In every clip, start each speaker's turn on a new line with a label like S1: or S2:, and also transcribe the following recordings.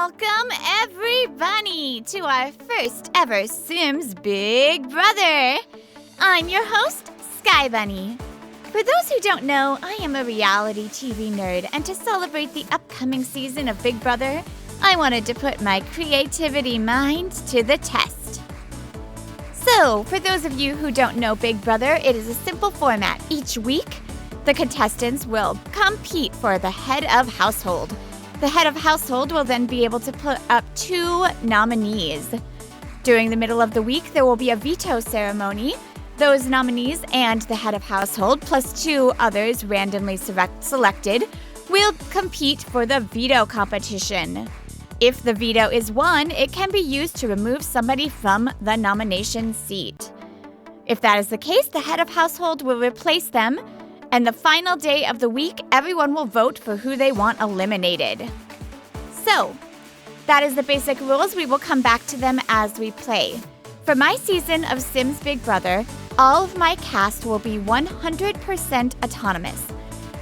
S1: Welcome, everybody, to our first ever Sims Big Brother. I'm your host, Sky Bunny. For those who don't know, I am a reality TV nerd, and to celebrate the upcoming season of Big Brother, I wanted to put my creativity mind to the test. So, for those of you who don't know Big Brother, it is a simple format. Each week, the contestants will compete for the head of household. The head of household will then be able to put up 2 nominees. During the middle of the week, there will be a veto ceremony. Those nominees and the head of household, plus 2 others randomly selected, will compete for the veto competition. If the veto is won, it can be used to remove somebody from the nomination seat. If that is the case, the head of household will replace them, and the final day of the week, everyone will vote for who they want eliminated. So, that is the basic rules. We will come back to them as we play. For my season of Sims Big Brother, all of my cast will be 100% autonomous.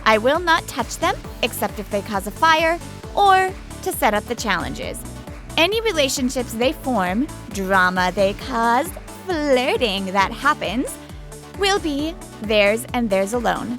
S1: I will not touch them, except if they cause a fire, or to set up the challenges. Any relationships they form, drama they cause, flirting that happens, will be theirs and theirs alone.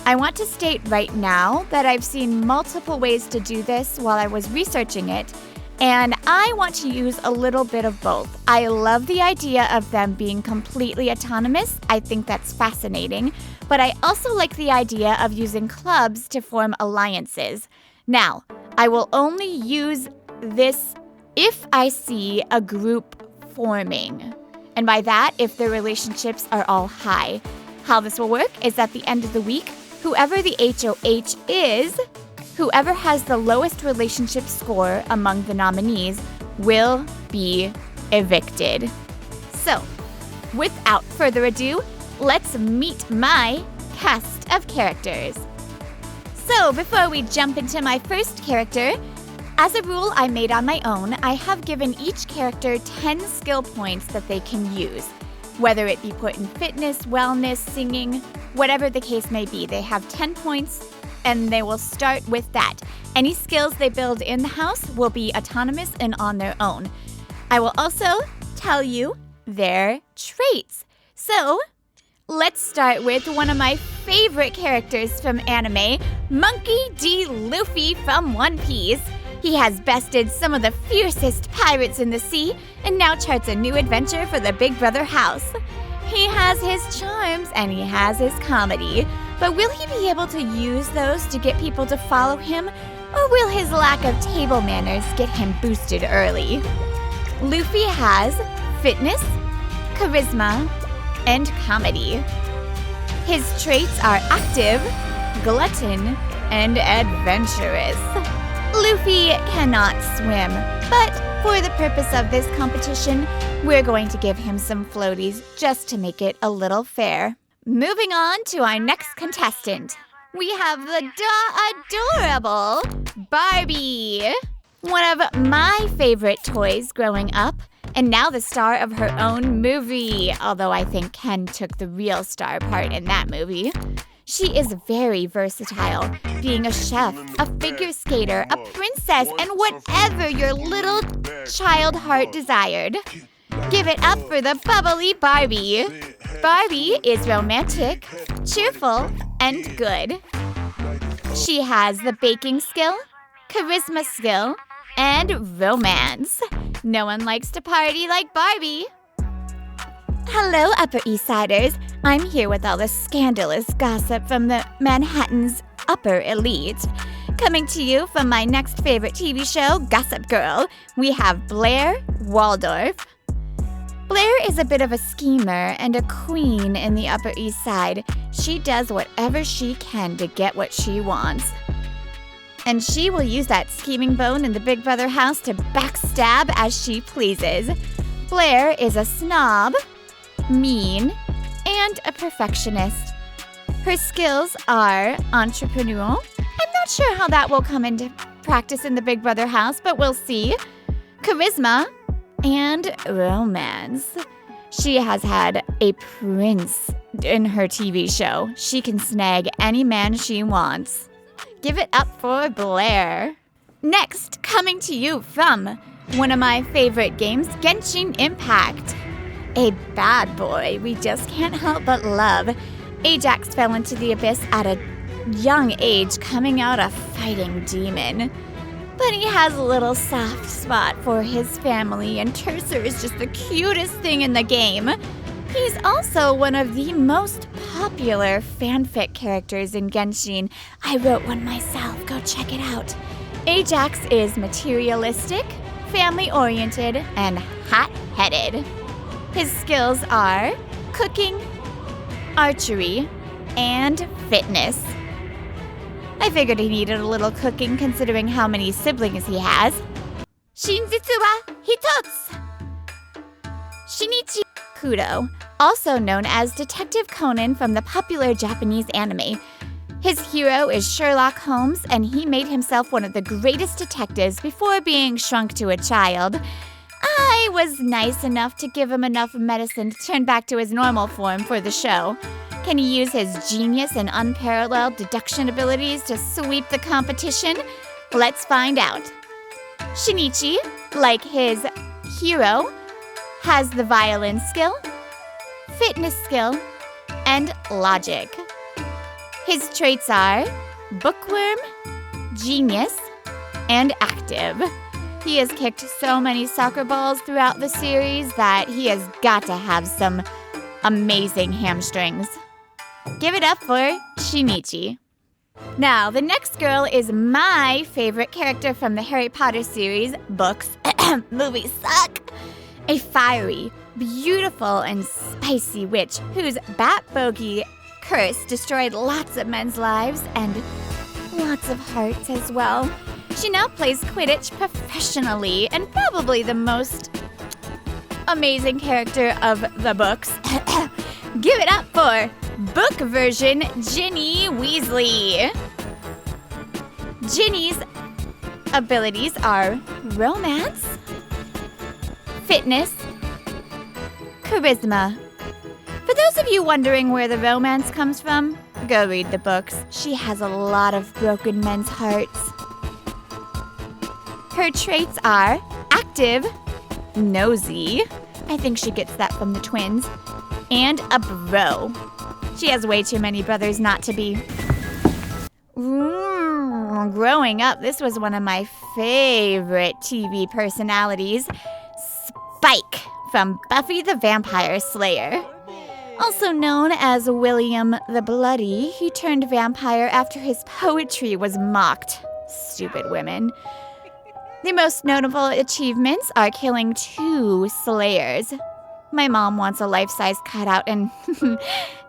S1: I want to state right now that I've seen multiple ways to do this while I was researching it, and I want to use a little bit of both. I love the idea of them being completely autonomous. I think that's fascinating, but I also like the idea of using clubs to form alliances. Now, I will only use this if I see a group forming. And by that, if their relationships are all high. How this will work is at the end of the week, whoever the HOH is, whoever has the lowest relationship score among the nominees will be evicted. So, without further ado, let's meet my cast of characters. So, before we jump into my first character, as a rule I made on my own, I have given each character 10 skill points that they can use. Whether it be put in fitness, wellness, singing, whatever the case may be, they have 10 points and they will start with that. Any skills they build in the house will be autonomous and on their own. I will also tell you their traits. So, let's start with one of my favorite characters from anime, Monkey D. Luffy from One Piece. He has bested some of the fiercest pirates in the sea and now charts a new adventure for the Big Brother house. He has his charms and he has his comedy, but will he be able to use those to get people to follow him, or will his lack of table manners get him boosted early? Luffy has fitness, charisma, and comedy. His traits are active, glutton, and adventurous. Luffy cannot swim, but for the purpose of this competition, we're going to give him some floaties just to make it a little fair. Moving on to our next contestant, we have the adorable Barbie. One of my favorite toys growing up, and now the star of her own movie, although I think Ken took the real star part in that movie. She is very versatile, being a chef, a figure skater, a princess, and whatever your little child heart desired. Give it up for the bubbly Barbie. Barbie is romantic, cheerful, and good. She has the baking skill, charisma skill, and romance. No one likes to party like Barbie. Hello, Upper East Siders. I'm here with all the scandalous gossip from the Manhattan's upper elite. Coming to you from my next favorite TV show, Gossip Girl, we have Blair Waldorf. Blair is a bit of a schemer and a queen in the Upper East Side. She does whatever she can to get what she wants. And she will use that scheming bone in the Big Brother house to backstab as she pleases. Blair is a snob, mean, and a perfectionist. Her skills are entrepreneurial. I'm not sure how that will come into practice in the Big Brother house, but we'll see. Charisma and romance. She has had a prince in her TV show. She can snag any man she wants. Give it up for Blair. Next, coming to you from one of my favorite games, Genshin Impact. A bad boy we just can't help but love. Ajax fell into the abyss at a young age, coming out a fighting demon. But he has a little soft spot for his family, and Tercer is just the cutest thing in the game. He's also one of the most popular fanfic characters in Genshin. I wrote one myself, go check it out. Ajax is materialistic, family-oriented, and hot-headed. His skills are cooking, archery, and fitness. I figured he needed a little cooking considering how many siblings he has. Shinjitsu wa hitotsu. Shinichi Kudo, also known as Detective Conan from the popular Japanese anime. His hero is Sherlock Holmes, and he made himself one of the greatest detectives before being shrunk to a child. I was nice enough to give him enough medicine to turn back to his normal form for the show. Can he use his genius and unparalleled deduction abilities to sweep the competition? Let's find out. Shinichi, like his hero, has the violin skill, fitness skill, and logic. His traits are bookworm, genius, and active. He has kicked so many soccer balls throughout the series that he has got to have some amazing hamstrings. Give it up for Shinichi. Now, the next girl is my favorite character from the Harry Potter series, books, movies suck. A fiery, beautiful, and spicy witch whose bat bogey curse destroyed lots of men's lives and lots of hearts as well. She now plays Quidditch professionally and probably the most amazing character of the books. Give it up for book version Ginny Weasley. Ginny's abilities are romance, fitness, charisma. For those of you wondering where the romance comes from, go read the books. She has a lot of broken men's hearts. Her traits are active, nosy, I think she gets that from the twins, and a bro. She has way too many brothers not to be. Growing up, this was one of my favorite TV personalities, Spike from Buffy the Vampire Slayer. Also known as William the Bloody, he turned vampire after his poetry was mocked. Stupid women. The most notable achievements are killing 2 slayers. My mom wants a life-size cutout, and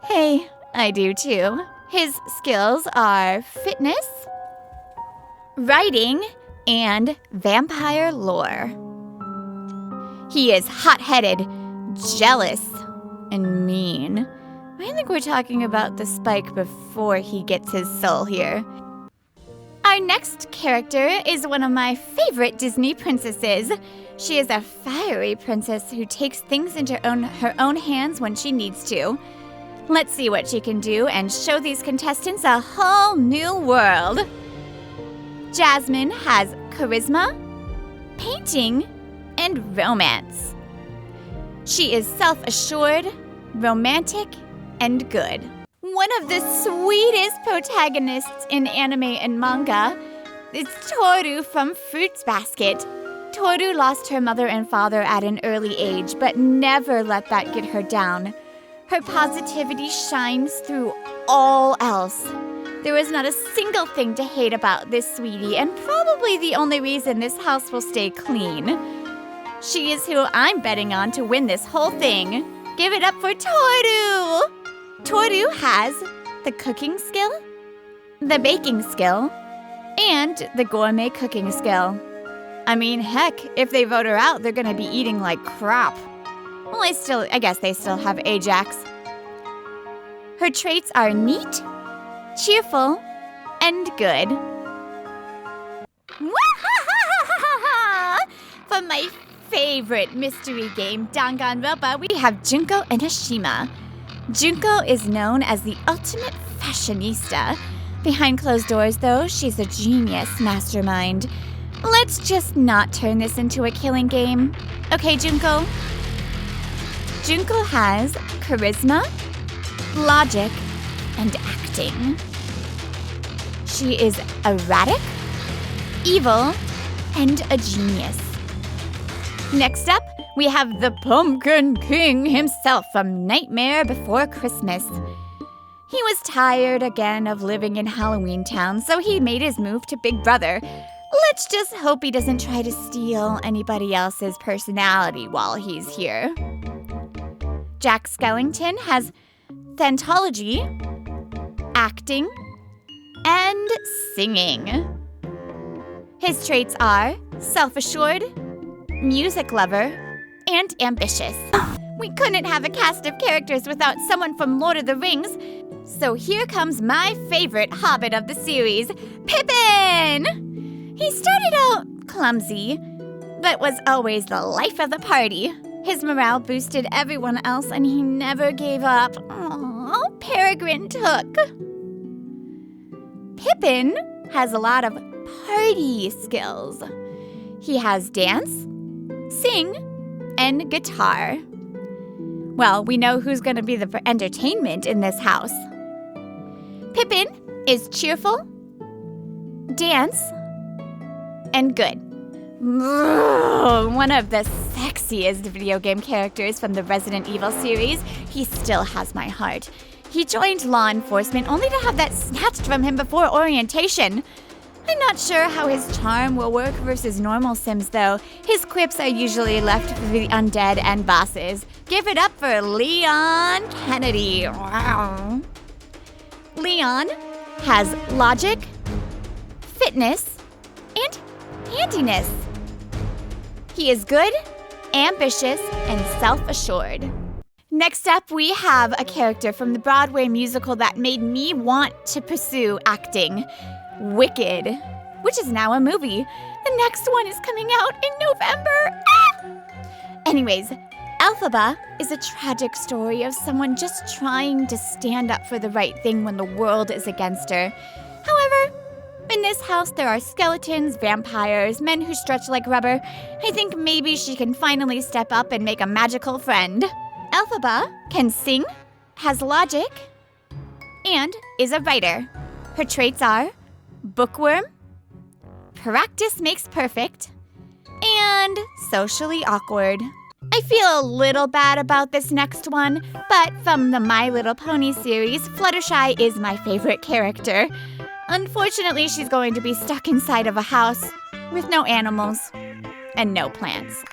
S1: hey, I do too. His skills are fitness, writing, and vampire lore. He is hot-headed, jealous, and mean. I think we're talking about the Spike before he gets his soul here. Our next character is one of my favorite Disney princesses. She is a fiery princess who takes things into her own hands when she needs to. Let's see what she can do and show these contestants a whole new world. Jasmine has charisma, painting, and romance. She is self-assured, romantic, and good. One of the sweetest protagonists in anime and manga is Toru from Fruits Basket. Toru lost her mother and father at an early age, but never let that get her down. Her positivity shines through all else. There is not a single thing to hate about this sweetie, and probably the only reason this house will stay clean. She is who I'm betting on to win this whole thing. Give it up for Toru! Toru has the cooking skill, the baking skill, and the gourmet cooking skill. I mean, heck, if they vote her out, they're gonna be eating like crap. Well, I guess they still have Ajax. Her traits are neat, cheerful, and good. For my favorite mystery game, Danganronpa, we have Junko Enoshima. Junko is known as the ultimate fashionista. Behind closed doors, though, she's a genius mastermind. Let's just not turn this into a killing game. Okay, Junko? Junko has charisma, logic, and acting. She is erratic, evil, and a genius. Next up, we have the Pumpkin King himself from Nightmare Before Christmas. He was tired again of living in Halloween Town, so he made his move to Big Brother. Let's just hope he doesn't try to steal anybody else's personality while he's here. Jack Skellington has Thantology, acting, and singing. His traits are self-assured, music lover, and ambitious. We couldn't have a cast of characters without someone from Lord of the Rings, so here comes my favorite hobbit of the series, Pippin! He started out clumsy, but was always the life of the party. His morale boosted everyone else, and he never gave up. Oh, Peregrine Took. Pippin has a lot of party skills. He has dance, sing, and guitar. Well, we know who's going to be the entertainment in this house. Pippin is cheerful, dance, and good. One of the sexiest video game characters from the Resident Evil series. He still has my heart. He joined law enforcement only to have that snatched from him before orientation. I'm not sure how his charm will work versus normal Sims, though. His quips are usually left for the undead and bosses. Give it up for Leon Kennedy. Wow. Leon has logic, fitness, and handiness. He is good, ambitious, and self-assured. Next up, we have a character from the Broadway musical that made me want to pursue acting. Wicked, which is now a movie. The next one is coming out in November. Anyways, Elphaba is a tragic story of someone just trying to stand up for the right thing when the world is against her. However, in this house there are skeletons, vampires, men who stretch like rubber. I think maybe she can finally step up and make a magical friend. Elphaba can sing, has logic, and is a writer. Her traits are bookworm, practice makes perfect, and socially awkward. I feel a little bad about this next one, but from the My Little Pony series, Fluttershy is my favorite character. Unfortunately, she's going to be stuck inside of a house with no animals and no plants.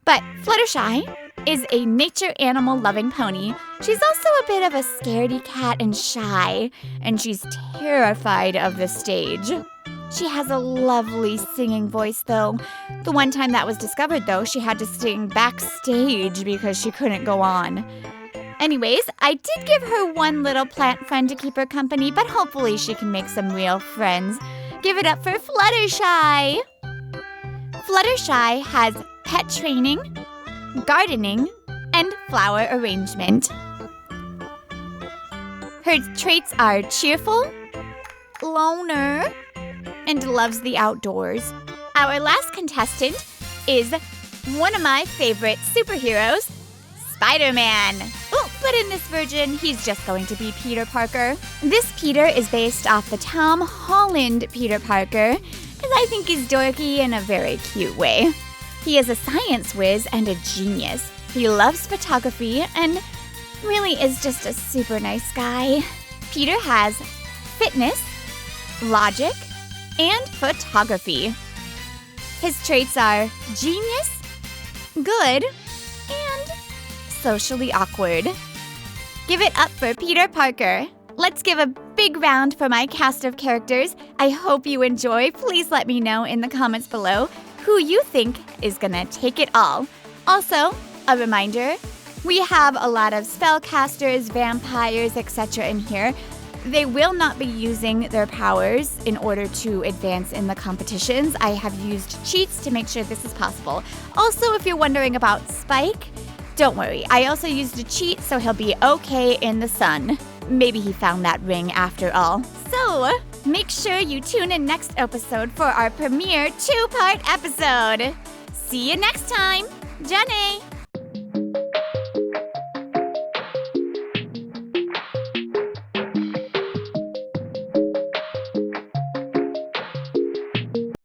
S1: But Fluttershy is a nature animal loving pony. She's also a bit of a scaredy cat and shy, and she's terrified of the stage. She has a lovely singing voice, though. The one time that was discovered, though, she had to sing backstage because she couldn't go on. Anyways, I did give her one little plant friend to keep her company, but hopefully she can make some real friends. Give it up for Fluttershy! Fluttershy has pet training, gardening, and flower arrangement. Her traits are cheerful, loner, and loves the outdoors. Our last contestant is one of my favorite superheroes, Spider-Man. Oh, but in this version, he's just going to be Peter Parker. This Peter is based off the Tom Holland Peter Parker, and I think he's dorky in a very cute way. He is a science whiz and a genius. He loves photography and really is just a super nice guy. Peter has fitness, logic, and photography. His traits are genius, good, and socially awkward. Give it up for Peter Parker. Let's give a big round for my cast of characters. I hope you enjoy. Please let me know in the comments below who you think is gonna take it all. Also, a reminder, we have a lot of spellcasters, vampires, etc. in here. They will not be using their powers in order to advance in the competitions. I have used cheats to make sure this is possible. Also, if you're wondering about Spike, don't worry. I also used a cheat, so he'll be okay in the sun. Maybe he found that ring after all. So, Make sure you tune in next episode for our premiere 2-part episode. See you next time. Jenny!